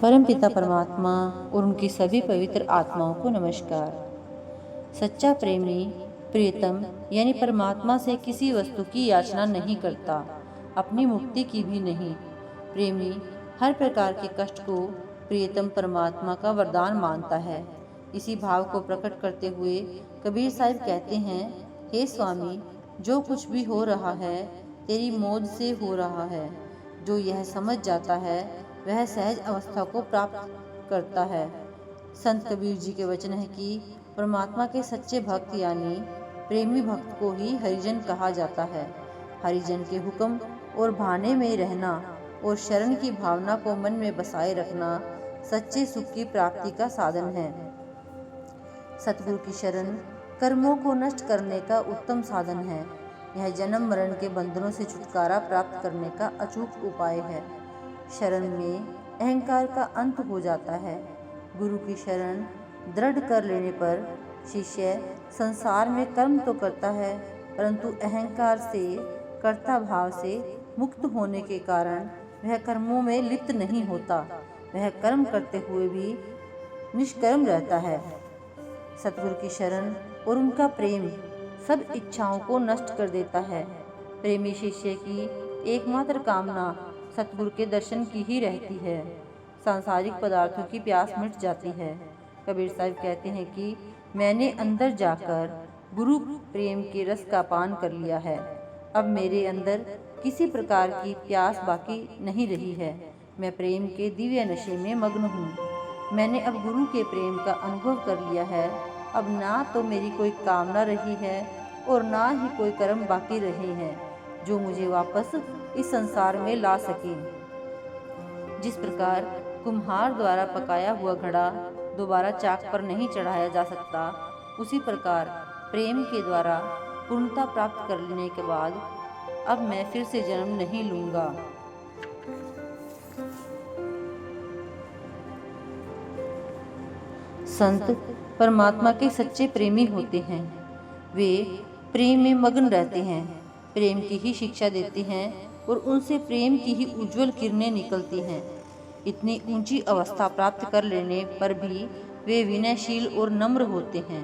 परमपिता परमात्मा और उनकी सभी पवित्र आत्माओं को नमस्कार। सच्चा प्रेमी प्रियतम यानी परमात्मा से किसी वस्तु की याचना नहीं करता, अपनी मुक्ति की भी नहीं। प्रेमी हर प्रकार के कष्ट को प्रियतम परमात्मा का वरदान मानता है। इसी भाव को प्रकट करते हुए कबीर साहिब कहते हैं, हे स्वामी, जो कुछ भी हो रहा है तेरी मौज से हो रहा है। जो यह समझ जाता है वह सहज अवस्था को प्राप्त करता है। संत कबीर जी के वचन है कि परमात्मा के सच्चे भक्त यानी प्रेमी भक्त को ही हरिजन कहा जाता है। हरिजन के हुक्म और भाने में रहना और शरण की भावना को मन में बसाए रखना सच्चे सुख की प्राप्ति का साधन है। सतगुरु की शरण कर्मों को नष्ट करने का उत्तम साधन है। यह जन्म मरण के बंधनों से छुटकारा प्राप्त करने का अचूक उपाय है। शरण में अहंकार का अंत हो जाता है। गुरु की शरण दृढ़ कर लेने पर शिष्य संसार में कर्म तो करता है, परंतु अहंकार से कर्ता भाव से मुक्त होने के कारण वह कर्मों में लिप्त नहीं होता। वह कर्म करते हुए भी निष्कर्म रहता है। सतगुरु की शरण और उनका प्रेम सब इच्छाओं को नष्ट कर देता है। प्रेमी शिष्य की एकमात्र कामना सतगुरु के दर्शन की ही रहती है। सांसारिक पदार्थों की प्यास मिट जाती है। कबीर साहिब कहते हैं कि मैंने अंदर जाकर गुरु प्रेम के रस का पान कर लिया है। अब मेरे अंदर किसी प्रकार की प्यास बाकी नहीं रही है। मैं प्रेम के दिव्य नशे में मग्न हूँ। मैंने अब गुरु के प्रेम का अनुभव कर लिया है। अब ना तो मेरी कोई कामना रही है और ना ही कोई कर्म बाकी रहे हैं जो मुझे वापस इस संसार में ला सके। जिस प्रकार कुम्हार द्वारा पकाया हुआ घड़ा दोबारा चाक पर नहीं चढ़ाया जा सकता, उसी प्रकार प्रेम के द्वारा पूर्णता प्राप्त कर लेने के बाद अब मैं फिर से जन्म नहीं लूंगा। संत परमात्मा के सच्चे प्रेमी होते हैं। वे प्रेम में मग्न रहते हैं, प्रेम की ही शिक्षा देते हैं और उनसे प्रेम की ही उज्जवल किरणें निकलती हैं। इतनी ऊंची अवस्था प्राप्त कर लेने पर भी वे विनयशील और नम्र होते हैं।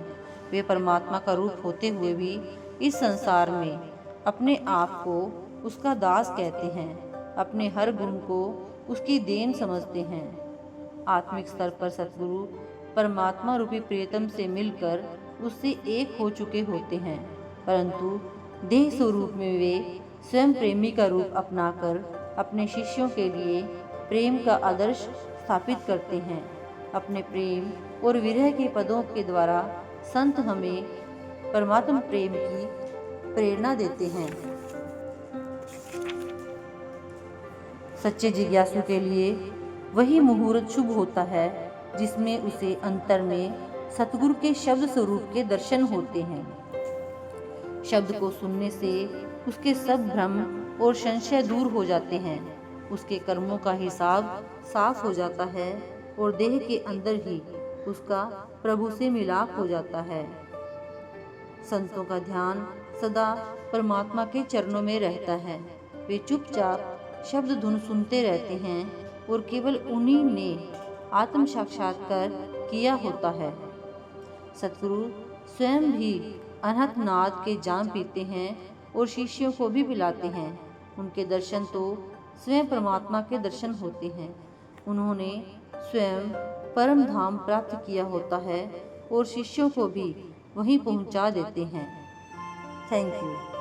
वे परमात्मा का रूप होते हुए भी इस संसार में अपने आप को उसका दास कहते हैं, अपने हर गुण को उसकी देन समझते हैं। आत्मिक स्तर पर सतगुरु परमात्मा रूपी प्रियतम से मिलकर उससे एक हो चुके होते हैं, परंतु देह स्वरूप में वे स्वयं प्रेमी का रूप अपनाकर अपने शिष्यों के लिए प्रेम का आदर्श स्थापित करते हैं। अपने प्रेम और विरह के पदों के द्वारा संत हमें परमात्मा प्रेम की प्रेरणा देते हैं। सच्चे जिज्ञासु के लिए वही मुहूर्त शुभ होता है जिसमें उसे अंतर में सतगुरु के शब्द स्वरूप के दर्शन होते हैं। शब्द को सुनने से उसके सब भ्रम और संशय दूर हो जाते हैं। उसके कर्मों का हिसाब साफ हो जाता है और देह के अंदर ही उसका प्रभु से मिलाप हो जाता है। संतों का ध्यान सदा परमात्मा के चरणों में रहता है। वे चुपचाप शब्द धुन सुनते रहते हैं और केवल उन्हीं ने आत्म साक्षात्कार किया होता है। सतगुरु स्वयं भी अनहत नाद के जाम पीते हैं और शिष्यों को भी पिलाते हैं। उनके दर्शन तो स्वयं परमात्मा के दर्शन होते हैं। उन्होंने स्वयं परम धाम प्राप्त किया होता है और शिष्यों को भी वहीं पहुंचा देते हैं। Thank you.